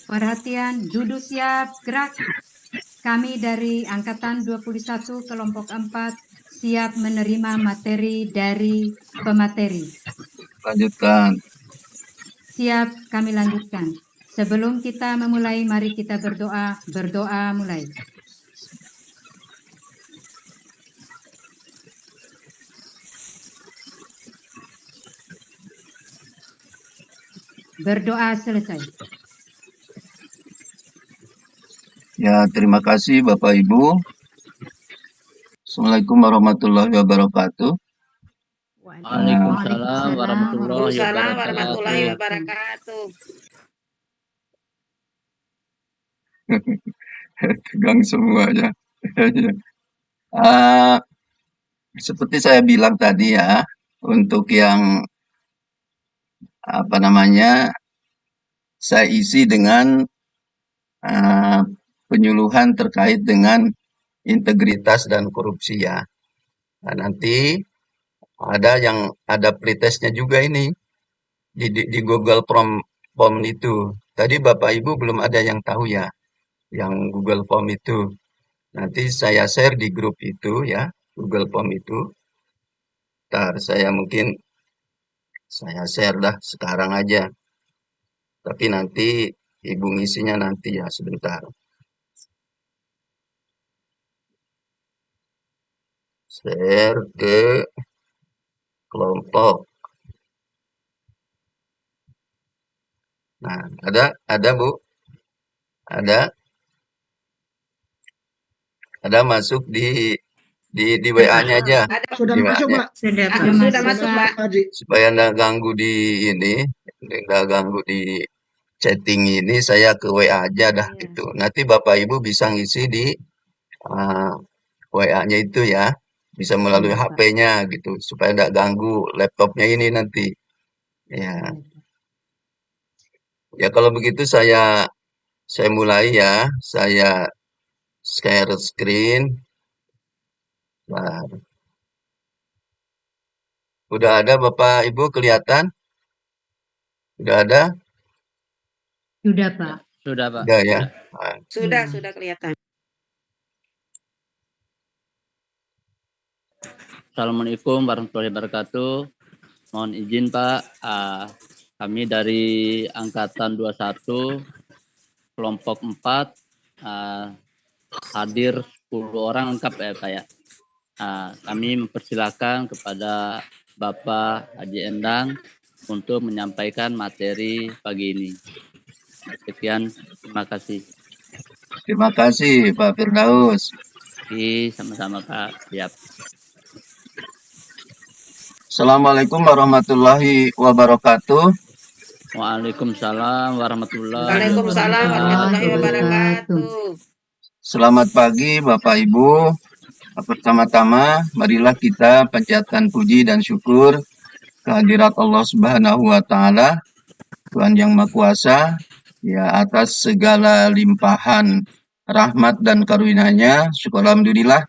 Perhatian, duduk siap, gerak. Kami dari Angkatan 21 Kelompok 4 siap menerima materi dari pemateri. Lanjutkan. Siap, kami lanjutkan. Sebelum kita memulai, mari kita berdoa. Berdoa mulai. Berdoa selesai. Ya, terima kasih Bapak Ibu. Assalamualaikum warahmatullahi wabarakatuh. Waalaikumsalam warahmatullahi Waalaikumsalam wabarakatuh. Tegang semuanya. Seperti saya bilang tadi ya, untuk yang saya isi dengan penyuluhan terkait dengan integritas dan korupsi ya. Nah, nanti ada pretestnya juga ini di Google Form itu. Tadi Bapak Ibu belum ada yang tahu ya, yang Google Form itu. Nanti saya share di grup itu ya, Google Form itu. Ntar saya share dah sekarang aja. Tapi nanti Ibu ngisinya nanti ya sebentar. Share ke kelompok. Nah, ada Bu? Ada masuk di WA-nya aja. Sudah masuk, Pak. Sudah masuk, Pak. Supaya nggak ganggu nggak ganggu di chatting ini, saya ke WA aja dah gitu. Nanti Bapak Ibu bisa ngisi di WA-nya itu ya, bisa melalui HP-nya gitu, supaya nggak ganggu laptopnya ini nanti. Ya, ya kalau begitu saya mulai ya, saya share screen. Nah, udah ada Bapak Ibu kelihatan? Udah ada? Sudah, Pak. Sudah, Pak. Udah ya. Sudah kelihatan. Assalamualaikum warahmatullahi wabarakatuh. Mohon izin Pak, kami dari Angkatan 21 Kelompok 4 hadir 10 orang lengkap ya Pak ya. Kami mempersilahkan kepada Bapak Haji Endang untuk menyampaikan materi pagi ini. Sekian, terima kasih. Terima kasih Pak Firdaus. Sama-sama Pak, siap. Assalamualaikum warahmatullahi wabarakatuh. Waalaikumsalam warahmatullahi wabarakatuh. Selamat pagi Bapak Ibu. Pertama-tama marilah kita panjatkan puji dan syukur kehadirat Allah Subhanahu wa taala, Tuhan yang Maha Kuasa, ya atas segala limpahan rahmat dan karunia-Nya. Syukur alhamdulillah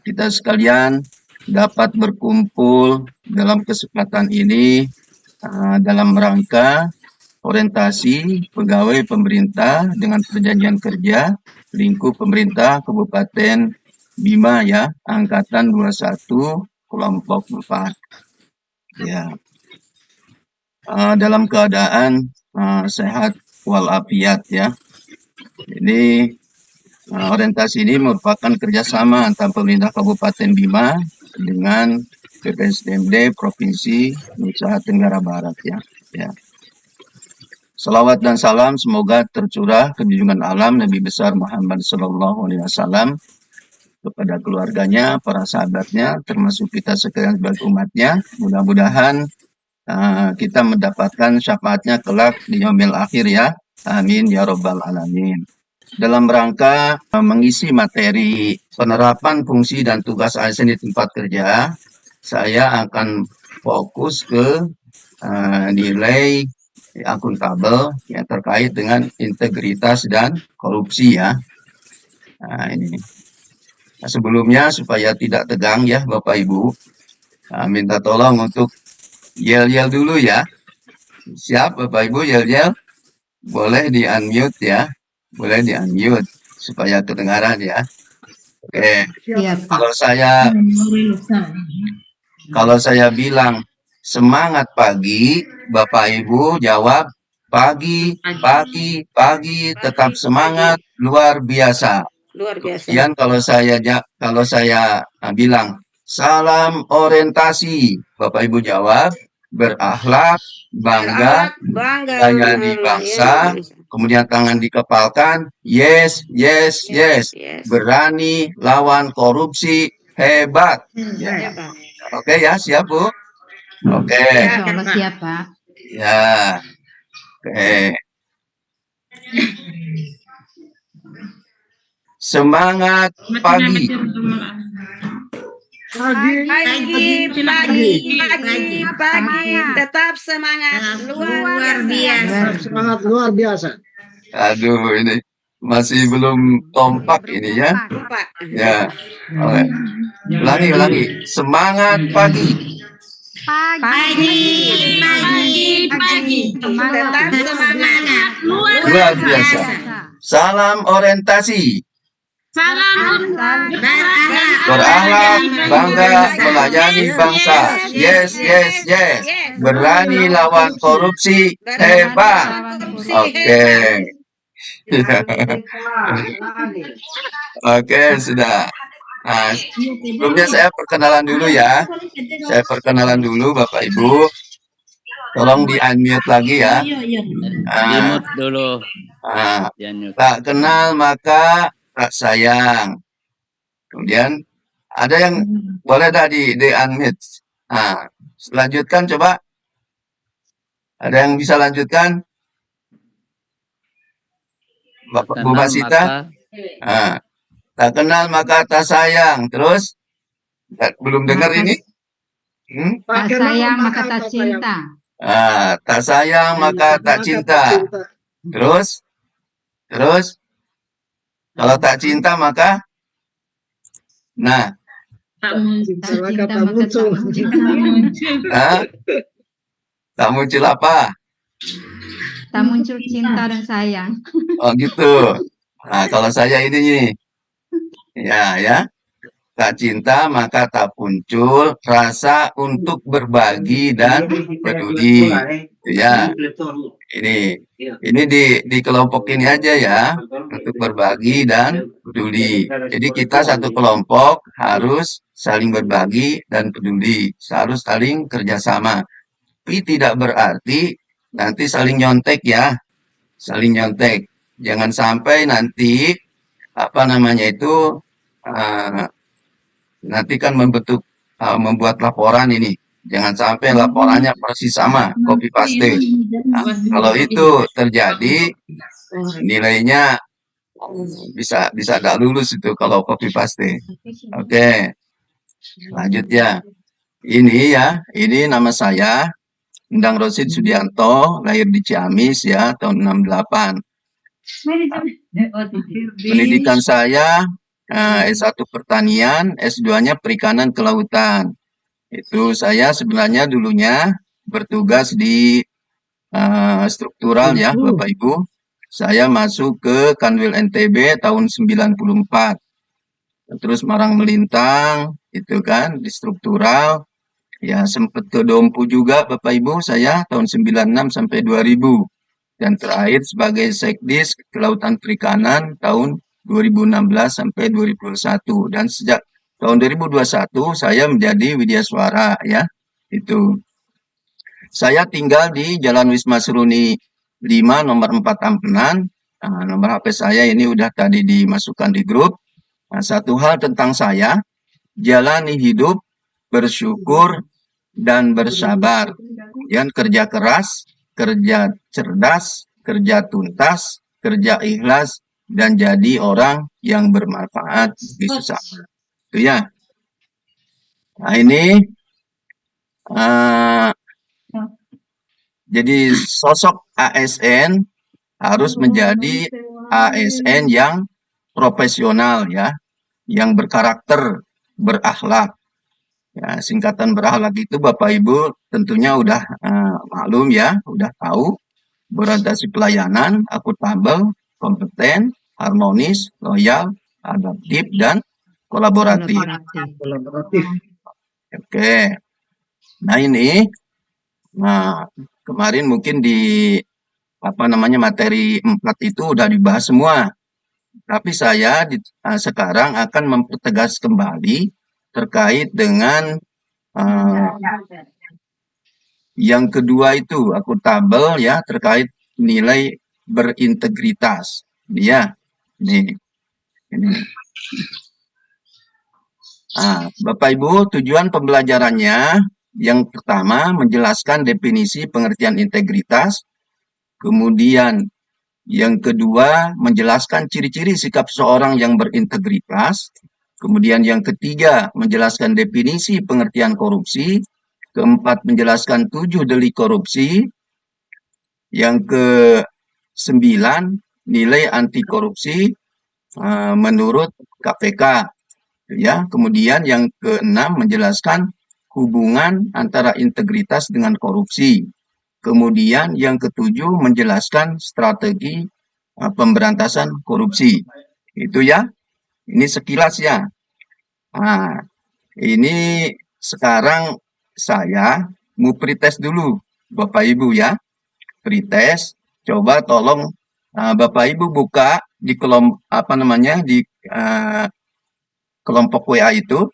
kita sekalian dapat berkumpul dalam kesempatan ini dalam rangka orientasi pegawai pemerintah dengan perjanjian kerja lingkup pemerintah Kabupaten Bima ya, Angkatan 21 Kelompok 4. Ya. Dalam keadaan sehat walafiat ya. Jadi orientasi ini merupakan kerjasama antara pemerintah Kabupaten Bima dengan BPSDMD Provinsi Nusa Tenggara Barat ya. Salawat dan salam semoga tercurah ke junjungan alam Nabi besar Muhammad SAW kepada keluarganya, para sahabatnya, termasuk kita sekalian sebagai umatnya. Mudah-mudahan kita mendapatkan syafaatnya kelak di yaumil akhir ya. Amin ya robbal alamin. Dalam rangka mengisi materi penerapan fungsi dan tugas ASN di tempat kerja, saya akan fokus ke nilai akuntabel yang terkait dengan integritas dan korupsi ya. Nah, ini. Nah, sebelumnya supaya tidak tegang ya Bapak Ibu, minta tolong untuk yel-yel dulu ya. Siap Bapak Ibu, yel-yel? Boleh di-unmute ya. Boleh di-unmute supaya kedengaran ya. Oke. Siap, Pak. Kalau saya bilang semangat pagi, Bapak Ibu jawab pagi, pagi, pagi, tetap semangat, luar biasa. Luar biasa. Kemudian kalau saya bilang salam orientasi, Bapak Ibu jawab berakhlak, bangga, melayani bangsa, kemudian tangan dikepalkan, yes, yes, yes, berani lawan korupsi, hebat. Ya. Hebat. Oke ya, siap Bu? Oke. Insya Allah siap, Pak. Ya. Oke. Semangat pagi. Pagi, tetap semangat, luar biasa. Semangat luar biasa. Aduh, ini masih belum kompak ini ya. Pak. Ya. Oke. Ulangi. Semangat pagi. Pagi. Tetap semangat, Luar biasa. Salam orientasi. Berakhlak, bangga, melayani bangsa. Yes, yes, yes. Berani lawan korupsi, hebat. Oke. Oke, sudah. Nah, sebelumnya saya perkenalan dulu ya. Saya perkenalan dulu Bapak Ibu. Tolong di-unmute lagi ya. Di-mute dulu. Tak kenal maka tak sayang. Kemudian ada yang boleh tadi di-unmute. Nah, lanjutkan coba. Ada yang bisa lanjutkan? Bapak Bu Masita? Nah, tak kenal maka tak sayang. Terus? Belum dengar ini? Tak sayang maka tak cinta. Tak sayang maka tak cinta. Terus? Kalau tak cinta maka? Nah. Tak cinta maka tak muncul. Tak muncul apa? Tak muncul cinta dan sayang. Oh gitu. Nah, kalau saya ini nih. Ya. Tak cinta maka tak muncul rasa untuk berbagi dan peduli. Ya. Ini di kelompok ini aja ya, untuk berbagi dan peduli. Jadi kita satu kelompok harus saling berbagi dan peduli, harus saling kerjasama. Tapi tidak berarti nanti saling nyontek ya, saling nyontek. Jangan sampai nanti nanti kan membuat laporan ini. Jangan sampai laporannya persis sama, copy paste. Nah, kalau itu terjadi, nilainya bisa nggak lulus itu kalau copy paste. Oke, lanjut ya. Ini nama saya Endang Rosid Sudianto, lahir di Ciamis ya tahun 68. Pendidikan saya S1 pertanian, S2-nya perikanan kelautan. Itu saya sebenarnya dulunya bertugas di struktural ya Bapak Ibu. Saya masuk ke Kanwil NTB tahun 94. Terus marang melintang itu kan di struktural. Ya sempat ke Dompu juga Bapak Ibu saya tahun 96 sampai 2000. Dan terakhir sebagai Sekdis Kelautan Perikanan tahun 2016 sampai 2021. Dan sejak tahun 2021 saya menjadi Widya Suara ya. Itu. Saya tinggal di Jalan Wisma Seruni 5 nomor 4 Ampenan. Nah, nomor HP saya ini udah tadi dimasukkan di grup. Nah, satu hal tentang saya, jalani hidup, bersyukur, dan bersabar. Kemudian kerja keras, kerja cerdas, kerja tuntas, kerja ikhlas, dan jadi orang yang bermanfaat di sesama. Itu ya. Nah ini jadi sosok ASN harus menjadi ASN yang profesional ya, yang berkarakter, berakhlak. Ya, singkatan berakhlak itu Bapak Ibu tentunya udah maklum ya, udah tahu. Berorientasi pelayanan, akuntabel, kompeten, harmonis, loyal, adaptif, dan kolaboratif. Kolaboratif. Oke. Nah ini, kemarin mungkin di materi 4 itu udah dibahas semua. Tapi saya sekarang akan mempertegas kembali terkait dengan yang kedua itu akuntabel ya, terkait nilai berintegritas. Ya, ini. Bapak Ibu, tujuan pembelajarannya yang pertama menjelaskan definisi pengertian integritas, kemudian yang kedua menjelaskan ciri-ciri sikap seorang yang berintegritas, kemudian yang ketiga menjelaskan definisi pengertian korupsi, keempat menjelaskan 7 delik korupsi, yang ke-9 nilai anti korupsi menurut KPK. Ya, kemudian yang ke-6 menjelaskan hubungan antara integritas dengan korupsi. Kemudian yang ke-7 menjelaskan strategi pemberantasan korupsi. Itu ya. Ini sekilas ya. Nah, ini sekarang saya mau pretest dulu Bapak Ibu ya. Pretest, coba tolong Bapak Ibu buka di kelompok WA itu,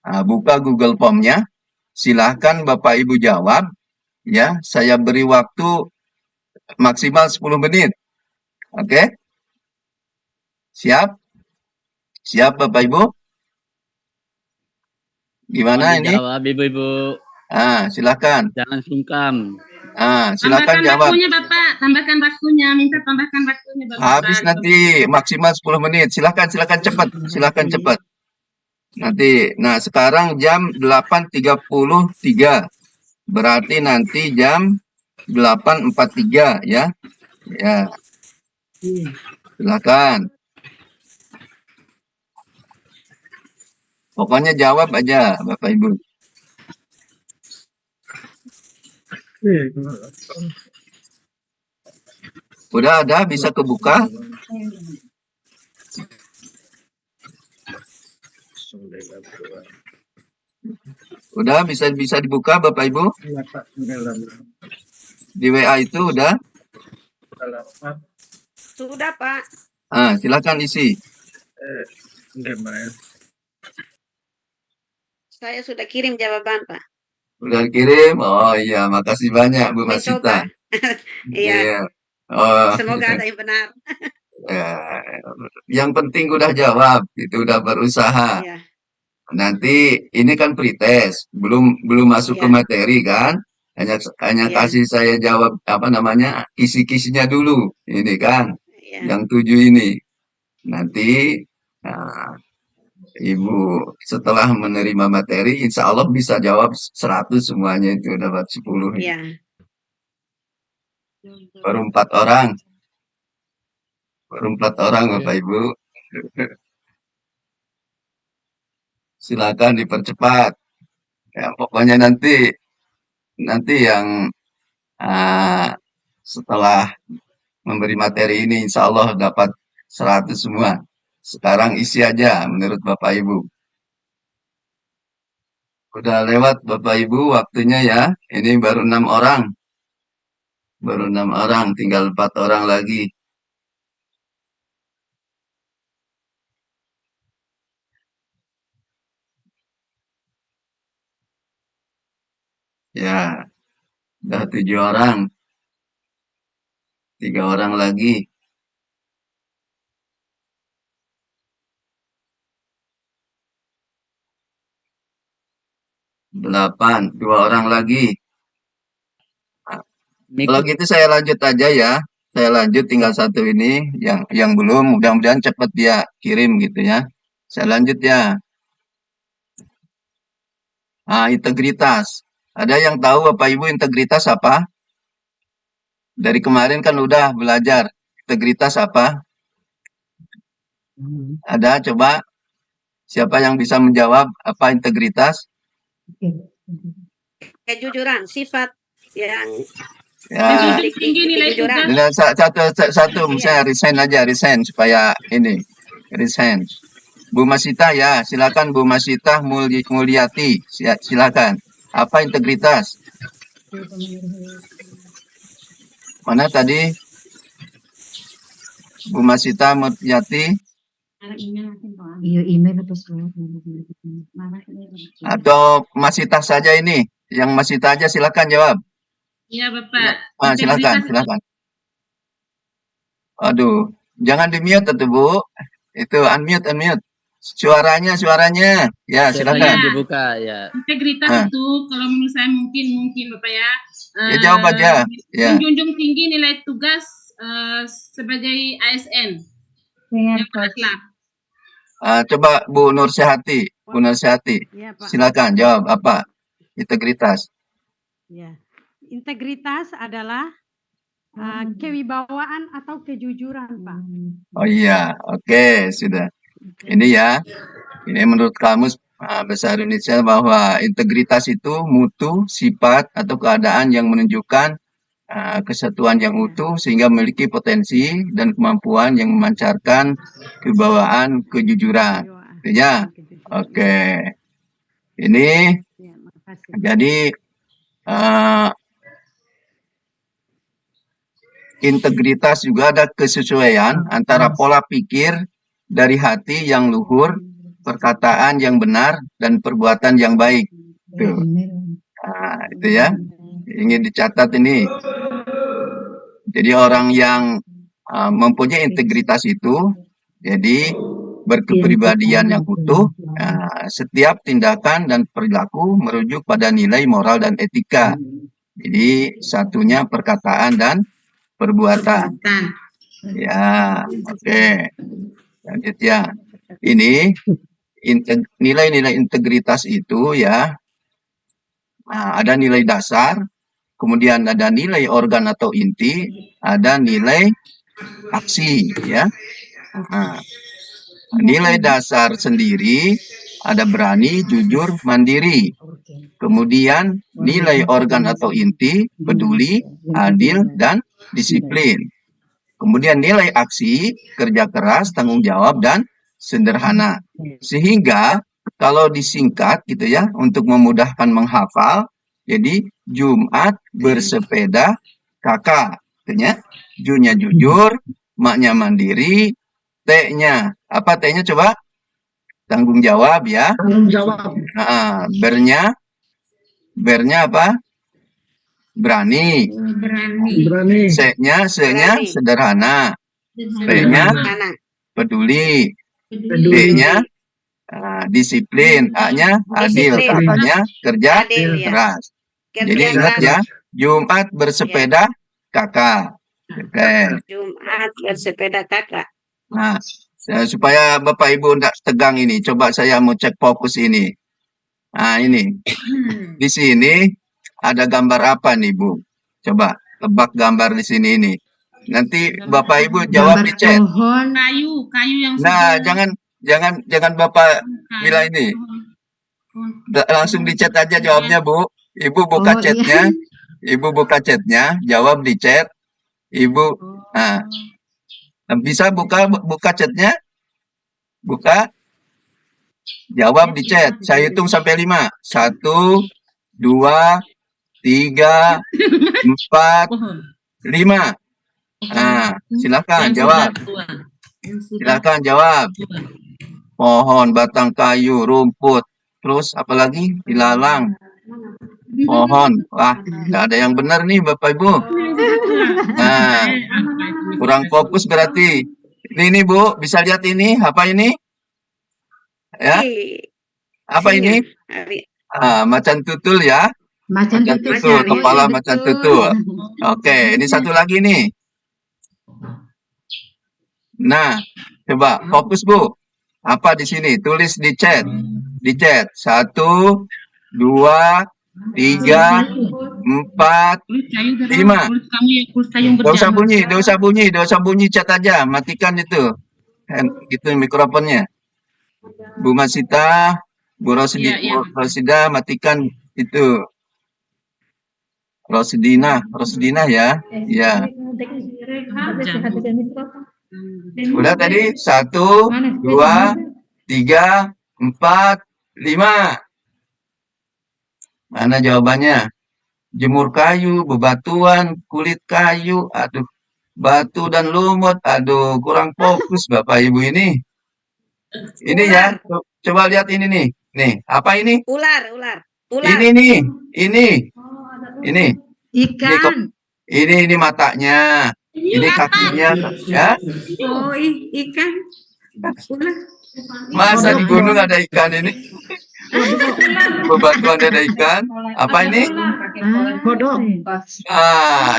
buka Google Form-nya, silahkan Bapak Ibu jawab, ya, saya beri waktu maksimal 10 menit. Oke? Siap? Siap Bapak Ibu? Gimana Mohon ini? dijawab Ibu-ibu. Silahkan. Jangan sungkan. Silahkan jawab. Waktunya Bapak, tambahkan waktunya, minta tambahkan waktunya Bapak. Habis nanti maksimal 10 menit. Silahkan cepat. Silahkan cepat. Nanti, nah sekarang jam 8.33. Berarti nanti jam 8.43 ya. Ya. Silakan. Pokoknya jawab aja Bapak Ibu. Udah ada, bisa kebuka? Udah bisa dibuka Bapak Ibu? Di WA itu udah? Sudah, Pak. Silakan isi. Saya sudah kirim jawaban, Pak. Udah kirim? Oh iya, makasih banyak Bu Masita. Mencoba. Iya. Oh, Semoga ada yang benar. ya. Yang penting udah jawab, itu udah berusaha. Iya. Nanti ini kan pretest, belum masuk ke Iya. materi kan? Hanya Iya. kasih saya jawab kisi-kisinya dulu. Ini kan Iya. yang 7 ini. Nanti Ibu setelah menerima materi insya Allah bisa jawab 100 semuanya, itu dapat 10. Iya. Baru 4 orang. Bapak Ibu. Silakan dipercepat. Ya, pokoknya nanti yang setelah memberi materi ini insya Allah dapat 100 semua. Sekarang isi aja menurut Bapak Ibu. Udah lewat Bapak Ibu waktunya ya. Ini baru 6 orang. Tinggal 4 orang lagi. Ya, udah 7 orang. 3 orang lagi. 8, 2 orang lagi. Kalau gitu saya lanjut aja ya. Saya lanjut, tinggal satu ini yang belum, mudah-mudahan cepat dia kirim gitu ya. Saya lanjut ya. Integritas. Ada yang tahu Bapak Ibu integritas apa? Dari kemarin kan udah belajar. Integritas apa? Ada, coba. Siapa yang bisa menjawab apa integritas? Kejujuran, sifat yang Ya, Menjunjung tinggi nilai kejujuran. tugas. satu, misalnya resign supaya ini, resign. Bu Masita ya, silakan Bu Masita Mulyati, silakan. Apa integritas? Mana tadi Bu Masita Mulyati Iya, email atau surat. atau Masita saja ini? Yang Masita aja silakan jawab. Iya, Bapak. Silakan, Integritas silakan. Aduh, jangan di-mute tuh Bu. Itu unmute. Suaranya. Ya, Suaranya silakan. dibuka ya. Integritas Ah. itu kalau menurut saya mungkin Bapak ya. Ya, jawab aja. Ya. Menjunjung tinggi nilai tugas sebagai ASN. Yang beratlah. Coba Bu Nursihati. Ya, Pak. Silakan jawab apa? Integritas. Ya. Integritas adalah kewibawaan atau kejujuran, Pak. Oh iya, oke, sudah. Ini ya, ini menurut Kamus Bahasa Indonesia bahwa integritas itu mutu, sifat, atau keadaan yang menunjukkan kesatuan yang utuh sehingga memiliki potensi dan kemampuan yang memancarkan kewibawaan, kejujuran. Itu ya? Oke. Ini Ya, makasih. jadi integritas juga ada kesesuaian antara pola pikir dari hati yang luhur, perkataan yang benar, dan perbuatan yang baik. Tuh. Nah, itu ya. Ingin dicatat ini. Jadi orang yang mempunyai integritas itu, jadi berkepribadian yang utuh, setiap tindakan dan perilaku merujuk pada nilai moral dan etika. Jadi satunya perkataan dan perbuatan. Ya, oke. Lanjut ya. Ini nilai-nilai integritas itu ya, ada nilai dasar, kemudian ada nilai organ atau inti, ada nilai aksi ya. Nah, nilai dasar sendiri ada berani, jujur, mandiri. Kemudian nilai organ atau inti, peduli, adil, dan disiplin. Kemudian nilai aksi, kerja keras, tanggung jawab, dan sederhana. Sehingga kalau disingkat gitu ya, untuk memudahkan menghafal, jadi Jumat bersepeda kakak. Artinya Ju-nya jujur, maknya mandiri, T-nya, apa T-nya coba? Tanggung jawab ya. Tanggung jawab. Nah, bernya apa? Berani. Berani. Se-nya Berani. sederhana. P-nya Mana? peduli. Peduli. D-nya disiplin. A-nya adil. Disiplin. K-nya kerja Adil ya. keras. Kerja Jadi ingat keras. ya, Jumat bersepeda kakak. Oke. Jumat bersepeda kakak. Nah, supaya Bapak Ibu tidak tegang ini, coba saya mau cek fokus ini. Nah, ini. Di sini ada gambar apa nih, Bu? Coba tebak gambar di sini ini. Nanti Bapak Ibu jawab di chat. Kayu yang Nah, jangan Bapak bilang ini. pohon. Langsung di chat aja jawabnya, Bu. Ibu buka chatnya. Ibu buka chatnya, jawab di chat. Ibu, nah, bisa buka chatnya? Buka. Jawab di chat. Saya hitung sampai 5. 1, 2, 3, 4, 5. Nah, silakan jawab. Silakan jawab. Pohon, batang kayu, rumput. Terus apalagi? Ilalang. Pohon. Wah, nggak ada yang benar nih Bapak Ibu. Nah, kurang fokus berarti. Ini Bu, bisa lihat ini? Apa ini? Ya, apa ini? Macan tutul ya. Macan tutul, kepala macan tutul. Oke, ini satu lagi nih. Nah, coba fokus Bu. Apa di sini? Tulis di chat. Di chat. 1, 2, 3, 4, 5. Gak usah bunyi chat aja. Matikan itu. Gitu mikrofonnya. Bu Masita, Bu Rosidi, Iya, iya, Bu Rosida matikan itu. Rosidina ya. Iya. Udah tadi 1, 2, 3, 4, 5. Mana jawabannya? Jemur kayu, bebatuan, kulit kayu, aduh, batu dan lumut, aduh, kurang fokus Bapak Ibu ini. Ini ya, Ular. coba lihat ini nih. Nih, apa ini? Ular. Ini nih, ini. Ini Ikan. ini matanya. Ini kakinya, ya. Oh, ikan. Ular. Masa di gunung ada ikan ini? Bebatuan ada ikan. Apa ini? Kodok.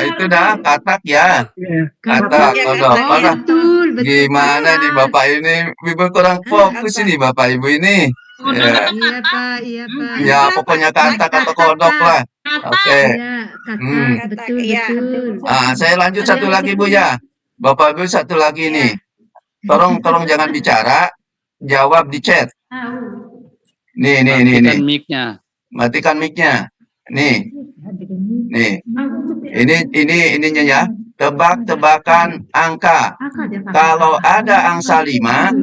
Itu dah katak ya. Iya. Katak, Iya, kodok. katak. Mana? Betul, betul. Gimana nih Bapak ini? Ibu kurang fokus ini Bapak Ibu ini. Ya, Iya, Pak. Iya, Pak. ya pokoknya katak atau kodok lah. Oke. Iya, Hmm. kakak. Betul, Iya. betul. Saya lanjut satu lagi Bu ya. Bapak Ibu satu lagi nih. Tolong jangan bicara, jawab di chat. Nih. Matikan mic-nya. Matikan mic-nya. Nih. Ininya ya. Tebak-tebakan angka. Kalau ada angsa 5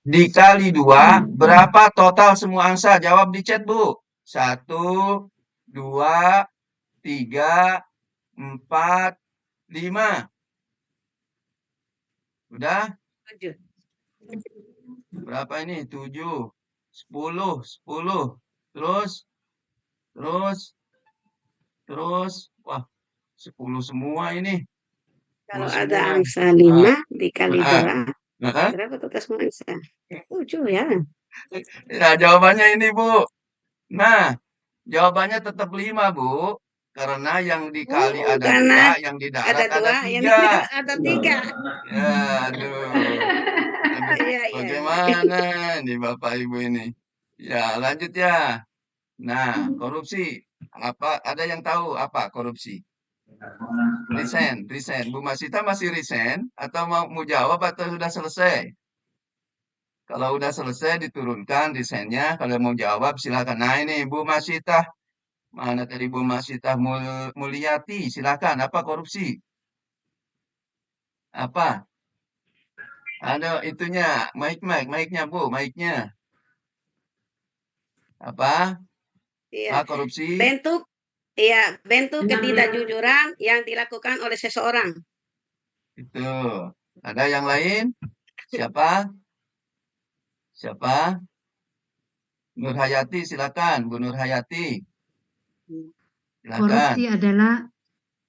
dikali 2, berapa total semua angsa? Jawab di chat, Bu. 1, 2, 3, 4, 5. Udah? 7. Berapa ini? 7, 10. Terus. Wah, 10 semua ini. Kalau 10 ada semua. angsa 5 dikali Ah. 2, Heeh. berapa total semua angsa? 7 ya. Ya, jawabannya ini, Bu. Nah, jawabannya tetap 5, Bu. Karena yang dikali ada Karena 2, yang di ada darat ada 2, yang 3. ada 3. Ya, aduh. Iya. Bagaimana nih Bapak Ibu ini? Ya, lanjut ya. Nah, korupsi. Apa? Ada yang tahu apa korupsi? Resign. Bu Masita masih resign atau mau jawab atau sudah selesai? Kalau udah selesai diturunkan desainnya. Kalau mau jawab silakan. Nah ini Bu Masita. Mana tadi Bu Masita Mulyati? Silakan. Apa korupsi? Apa? Ada itunya. Mic-nya Bu. Mic-nya. Apa? Iya. Korupsi. Bentuk ketidakjujuran yang dilakukan oleh seseorang. Itu. Ada yang lain? Siapa? Nur Hayati, silakan. Bu Nur Hayati. Silakan.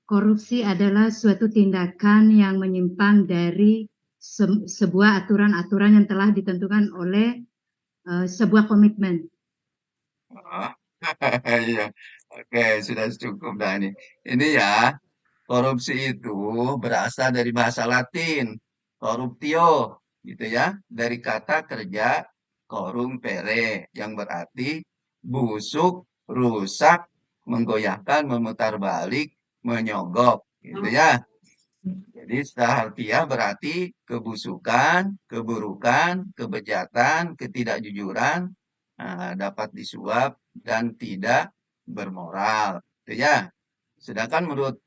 Korupsi adalah suatu tindakan yang menyimpang dari sebuah aturan-aturan yang telah ditentukan oleh sebuah komitmen. Iya. Oke, sudah cukup dah ini. Ini ya, korupsi itu berasal dari bahasa Latin, corruptio, gitu ya. Dari kata kerja corrumpere, yang berarti busuk, rusak, menggoyahkan, memutar balik, menyogok, gitu ya. Jadi secara harfiah berarti kebusukan, keburukan, kebejatan, ketidakjujuran, dapat disuap dan tidak bermoral, gitu ya. Sedangkan menurut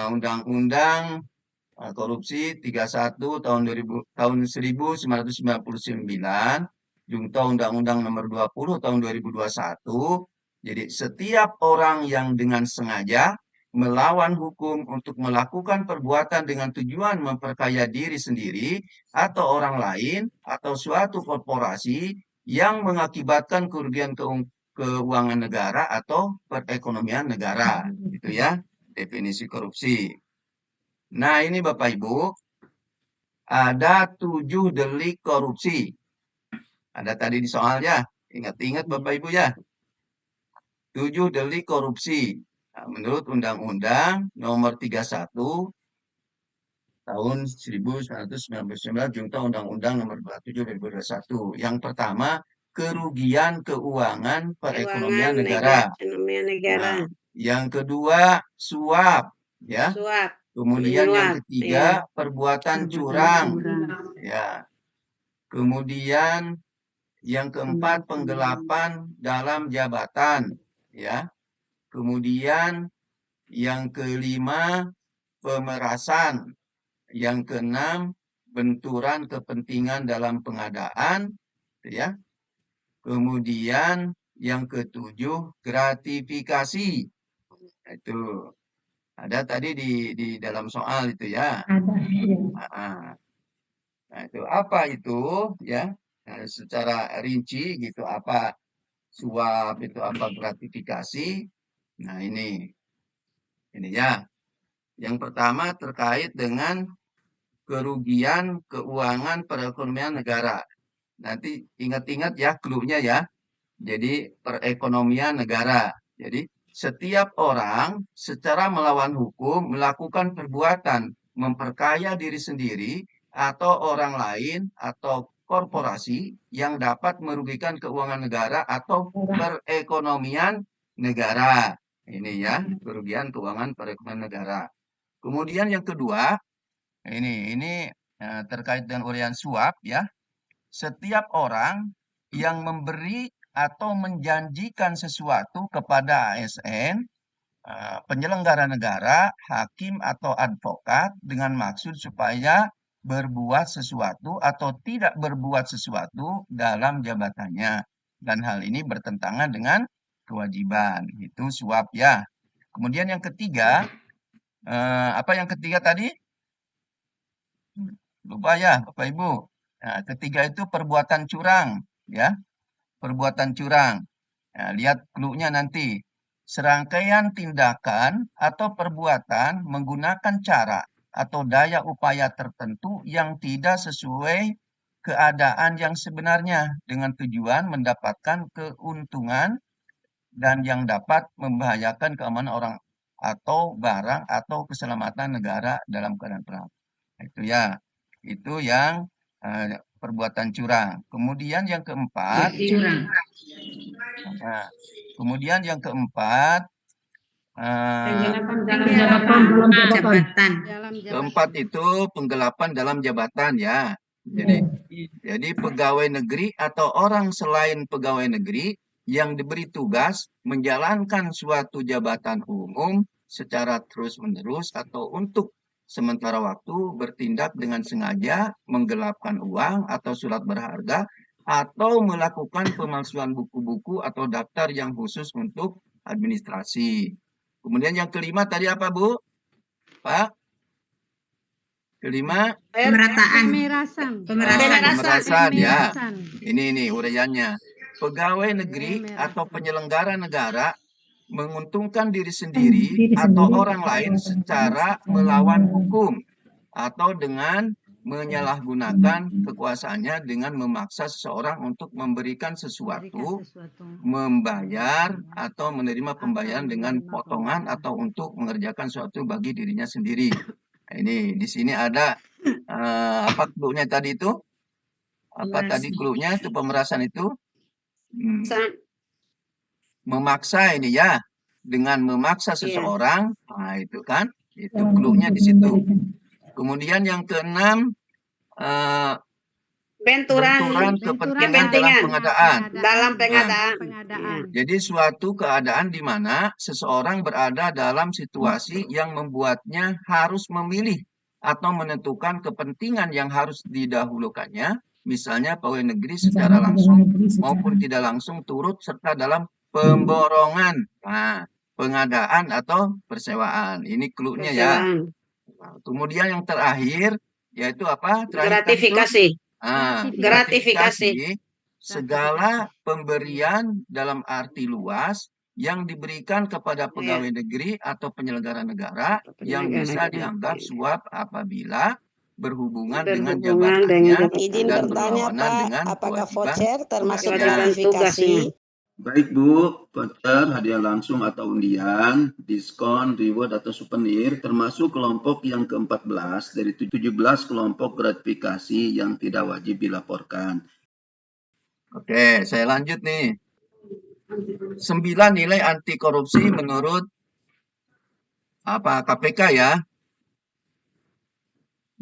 Undang-Undang Korupsi 31 tahun 1999, Junto Undang-Undang Nomor 20 tahun 2021, jadi setiap orang yang dengan sengaja melawan hukum untuk melakukan perbuatan dengan tujuan memperkaya diri sendiri atau orang lain atau suatu korporasi yang mengakibatkan kerugian keuangan negara atau perekonomian negara, gitu ya, definisi korupsi. Nah, ini Bapak Ibu, ada 7 delik korupsi. Ada tadi di soalnya, ingat-ingat Bapak Ibu ya. 7 delik korupsi. Nah, menurut Undang-Undang Nomor 31 tahun 1999, Junto Undang-Undang Nomor 27 2021. Yang pertama, kerugian keuangan perekonomian negara. Nah, yang kedua, suap, ya. Suap. Kemudian yang ketiga, Iya. perbuatan curang, ya. Kemudian Yang keempat, penggelapan dalam jabatan, ya. Kemudian yang kelima, pemerasan. Yang keenam, benturan kepentingan dalam pengadaan, ya. Kemudian yang ketujuh, gratifikasi. Itu ada tadi di dalam soal itu ya. Nah, itu apa itu ya? Nah, secara rinci gitu, apa suap itu, apa gratifikasi. Nah, ini ya. Yang pertama terkait dengan kerugian keuangan perekonomian negara. Nanti ingat-ingat ya clue-nya ya. Jadi perekonomian negara. Jadi setiap orang secara melawan hukum melakukan perbuatan memperkaya diri sendiri atau orang lain atau korporasi yang dapat merugikan keuangan negara atau perekonomian negara. Ini ya, kerugian keuangan perekonomian negara. Kemudian yang kedua, ini terkait dengan uraian suap ya. Setiap orang yang memberi atau menjanjikan sesuatu kepada ASN, penyelenggara negara, hakim atau advokat dengan maksud supaya berbuat sesuatu atau tidak berbuat sesuatu dalam jabatannya. Dan hal ini bertentangan dengan kewajiban. Itu suap ya. Kemudian yang ketiga, apa yang ketiga tadi? Lupa ya, Bapak Ibu. Nah, ketiga itu perbuatan curang, ya. Perbuatan curang. Nah, lihat clue-nya nanti. Serangkaian tindakan atau perbuatan menggunakan cara atau daya upaya tertentu yang tidak sesuai keadaan yang sebenarnya dengan tujuan mendapatkan keuntungan dan yang dapat membahayakan keamanan orang atau barang atau keselamatan negara dalam keadaan perang. Itu ya. Itu yang perbuatan curang. Kemudian yang keempat, nah, kemudian yang keempat, Penggelapan dalam jabatan. keempat itu penggelapan dalam jabatan ya. Jadi pegawai negeri atau orang selain pegawai negeri yang diberi tugas menjalankan suatu jabatan umum secara terus-menerus atau untuk sementara waktu bertindak dengan sengaja menggelapkan uang atau surat berharga atau melakukan pemalsuan buku-buku atau daftar yang khusus untuk administrasi. Kemudian yang kelima tadi apa, Bu? Pak? Kelima? Pemerasan ya. Ini uraiannya. Pegawai negeri atau penyelenggara negara menguntungkan diri sendiri atau orang lain secara melawan hukum atau dengan menyalahgunakan kekuasaannya dengan memaksa seseorang untuk memberikan sesuatu, membayar atau menerima pembayaran dengan potongan atau untuk mengerjakan sesuatu bagi dirinya sendiri. Nah, ini di sini ada apa clue-nya tadi itu? Apa tadi clue-nya itu pemerasan itu? Memaksa ini ya, dengan memaksa seseorang, nah itu kan, itu clue-nya di situ. Kemudian yang keenam, benturan kepentingan dalam pengadaan. Jadi suatu keadaan di mana seseorang berada dalam situasi yang membuatnya harus memilih atau menentukan kepentingan yang harus didahulukannya, misalnya pegawai negeri secara langsung maupun tidak langsung turut serta dalam pemborongan, pengadaan atau persewaan. Ini clue-nya ya. Nah, kemudian yang terakhir yaitu apa? Gratifikasi. Gratifikasi. Segala pemberian dalam arti luas yang diberikan kepada pegawai negeri atau penyelenggara negara yang bisa dianggap suap apabila berhubungan dengan jabatannya dan berlawanan dengan apakah kewajiban voucher termasuk tugasnya. gratifikasi? Baik Bu, voucher, hadiah langsung atau undian, diskon, reward atau souvenir, termasuk kelompok yang ke-14 dari 17 kelompok gratifikasi yang tidak wajib dilaporkan. Oke, saya lanjut nih. 9 nilai anti korupsi menurut KPK ya.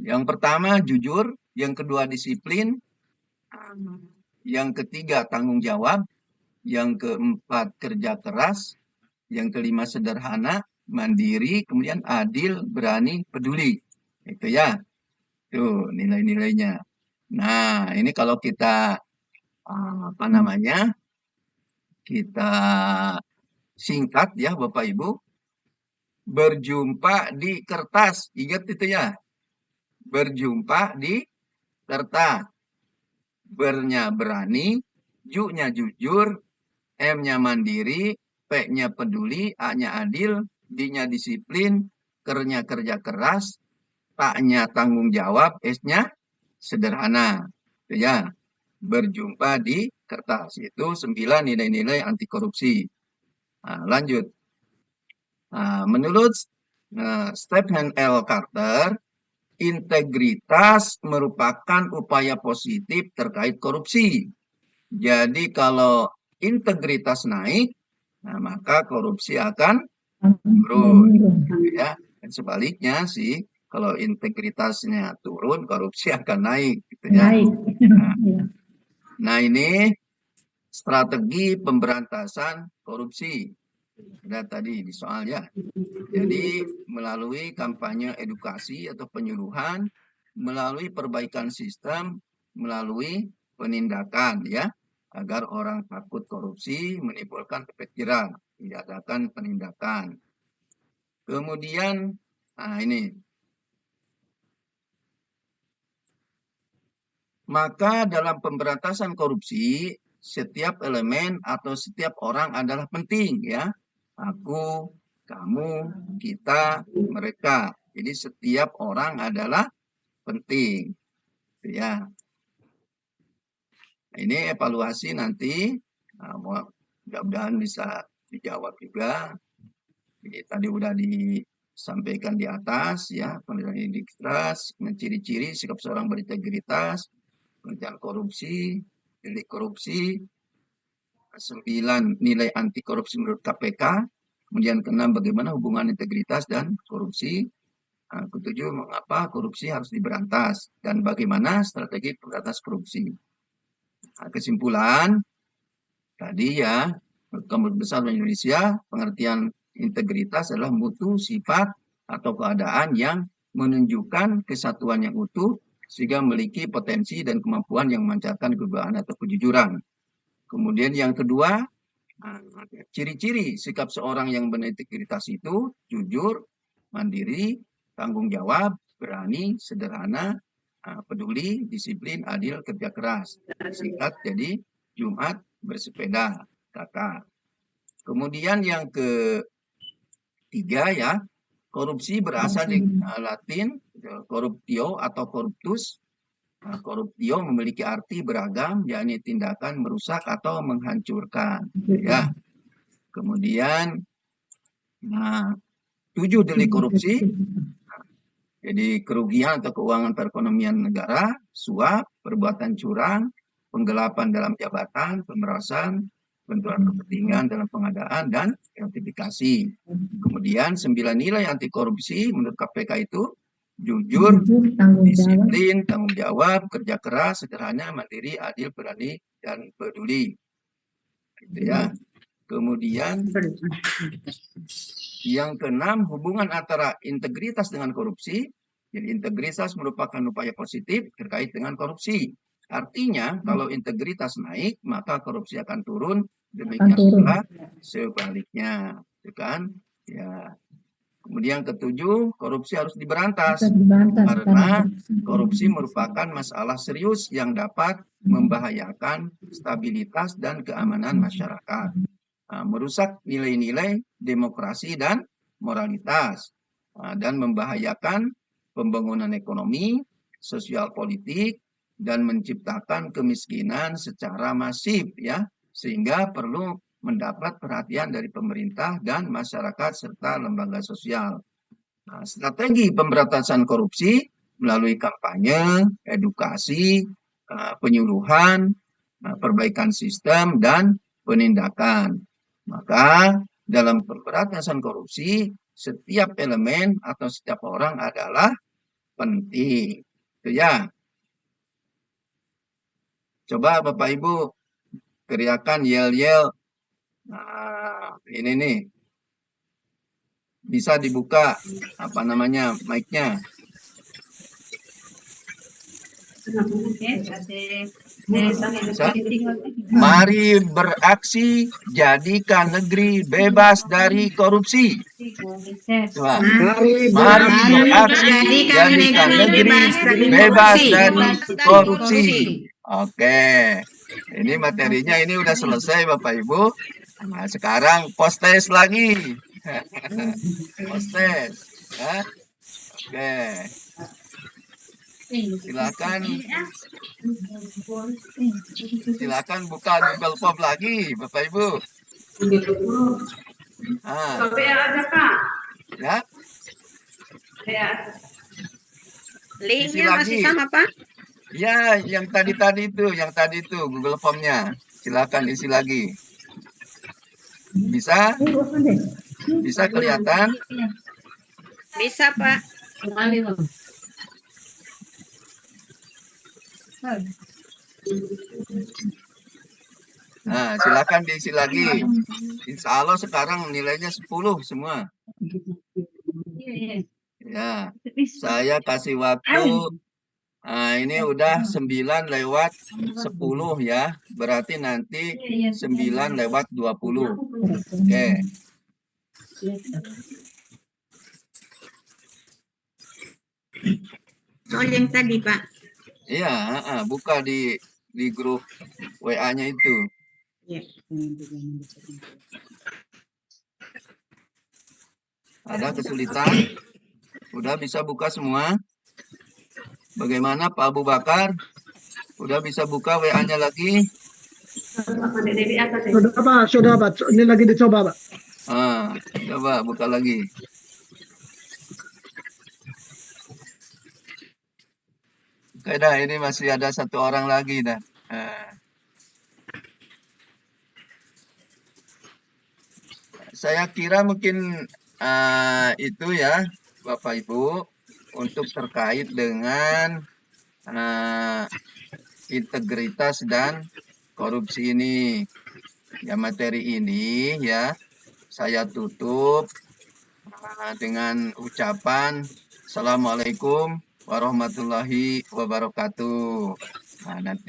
Yang pertama jujur, yang kedua disiplin, yang ketiga tanggung jawab, yang keempat kerja keras, yang kelima sederhana, mandiri, kemudian adil, berani, peduli. Itu ya. Tuh nilai-nilainya. Nah, ini kalau kita kita singkat ya Bapak Ibu, berjumpa di kertas. Ingat itu ya. Berjumpa di kertas. Bernya berani, ju-nya jujur, M-nya mandiri, P-nya peduli, A-nya adil, D-nya disiplin, K-nya kerja keras, T-nya tanggung jawab, S-nya sederhana. Itu ya. Berjumpa di kertas. Itu 9 nilai-nilai anti korupsi. Nah, lanjut. Nah, menurut Stephen L. Carter, integritas merupakan upaya positif terkait korupsi. Jadi kalau integritas naik, nah maka korupsi akan turun. Ya. Dan sebaliknya sih, kalau integritasnya turun, korupsi akan naik. Gitu ya. Nah ini strategi pemberantasan korupsi. Ada tadi di soalnya. Jadi melalui kampanye edukasi atau penyuluhan, melalui perbaikan sistem, melalui penindakan ya, agar orang takut korupsi, menimbulkan efek jerah, diadakan penindakan. Kemudian, nah ini. Maka dalam pemberantasan korupsi, setiap elemen atau setiap orang adalah penting ya. Aku, kamu, kita, mereka. Jadi setiap orang adalah penting. Ya. Ini evaluasi nanti. Nah, mudah-mudahan bisa dijawab juga. Jadi, tadi udah disampaikan di atas ya, penilaian integritas, ciri-ciri sikap seorang berintegritas, penelitian korupsi, delik korupsi, 9 nilai anti korupsi menurut KPK, kemudian ke-6 bagaimana hubungan integritas dan korupsi, ke-7 mengapa korupsi harus diberantas dan bagaimana strategi pemberantasan korupsi. Nah, kesimpulan tadi ya, Kementerian Besar Indonesia, pengertian integritas adalah mutu, sifat, atau keadaan yang menunjukkan kesatuan yang utuh sehingga memiliki potensi dan kemampuan yang memancarkan kebebasan atau kejujuran. Kemudian yang kedua, ciri-ciri sikap seorang yang berintegritas itu jujur, mandiri, tanggung jawab, berani, sederhana, peduli, disiplin, adil, kerja keras. Singkat jadi Jumat bersepeda, kakak. Kemudian yang ketiga ya, korupsi berasal dari Latin corruptio atau corruptus. Corruptio memiliki arti beragam, yakni tindakan merusak atau menghancurkan. Ya. Kemudian 7 delik korupsi. Jadi kerugian atau keuangan perekonomian negara, suap, perbuatan curang, penggelapan dalam jabatan, pemerasan, benturan kepentingan dalam pengadaan, dan gratifikasi. Kemudian 9 nilai anti korupsi menurut KPK itu jujur, disiplin, tanggung jawab, kerja keras, sederhana, mandiri, adil, berani, dan peduli. Gitu ya. Kemudian yang ke-6, hubungan antara integritas dengan korupsi. Jadi integritas merupakan upaya positif terkait dengan korupsi. Artinya kalau integritas naik, maka korupsi akan turun. Demikian pula sebaliknya, kan? Ya. Kemudian ke-7, korupsi harus diberantas karena korupsi merupakan masalah serius yang dapat membahayakan stabilitas dan keamanan masyarakat. Merusak nilai-nilai demokrasi dan moralitas, dan membahayakan pembangunan ekonomi, sosial politik, dan menciptakan kemiskinan secara masif ya, sehingga perlu mendapat perhatian dari pemerintah dan masyarakat serta lembaga sosial. Strategi pemberantasan korupsi melalui kampanye, edukasi, penyuluhan, perbaikan sistem, dan penindakan. Maka dalam pemberantasan korupsi, setiap elemen atau setiap orang adalah penting. Itu ya. Coba Bapak Ibu teriakan yel-yel. Nah, ini nih. Bisa dibuka apa namanya mic-nya. Bisa? Mari beraksi, jadikan negeri bebas dari korupsi. Coba. Mari Mari beraksi, Jadikan jadikan negeri negeri bebas bebas dari dari korupsi. korupsi. Oke, ini materinya ini udah selesai Bapak Ibu. Nah, sekarang post-test lagi. Post-test. Ya. Oke. Silakan buka Google Form lagi, Bapak Ibu. Ah, ada Pak. ya, Linknya lagi. masih sama, Pak? Ya, yang tadi itu Google Form-nya. Silakan isi lagi. Bisa? Bisa kelihatan? Bisa, Pak. Nah, silakan diisi lagi. Insya Allah sekarang nilainya 10 semua. Ya, saya kasih waktu. Nah, ini udah 9 lewat 10 ya. Berarti nanti 9 lewat 20. Oke. Soal yang tadi, Pak. Iya, buka di grup WA-nya itu. Ada kesulitan? Udah bisa buka semua? Bagaimana Pak Abu Bakar? Udah bisa buka WA-nya lagi? Sudah Pak. Ini lagi dicoba Pak. Coba buka lagi. Oke dah, ini masih ada satu orang lagi dah. Saya kira mungkin itu ya Bapak Ibu untuk terkait dengan integritas dan korupsi ini. Ya materi ini ya saya tutup dengan ucapan Assalamualaikum warahmatullahi wabarakatuh. Nah, nanti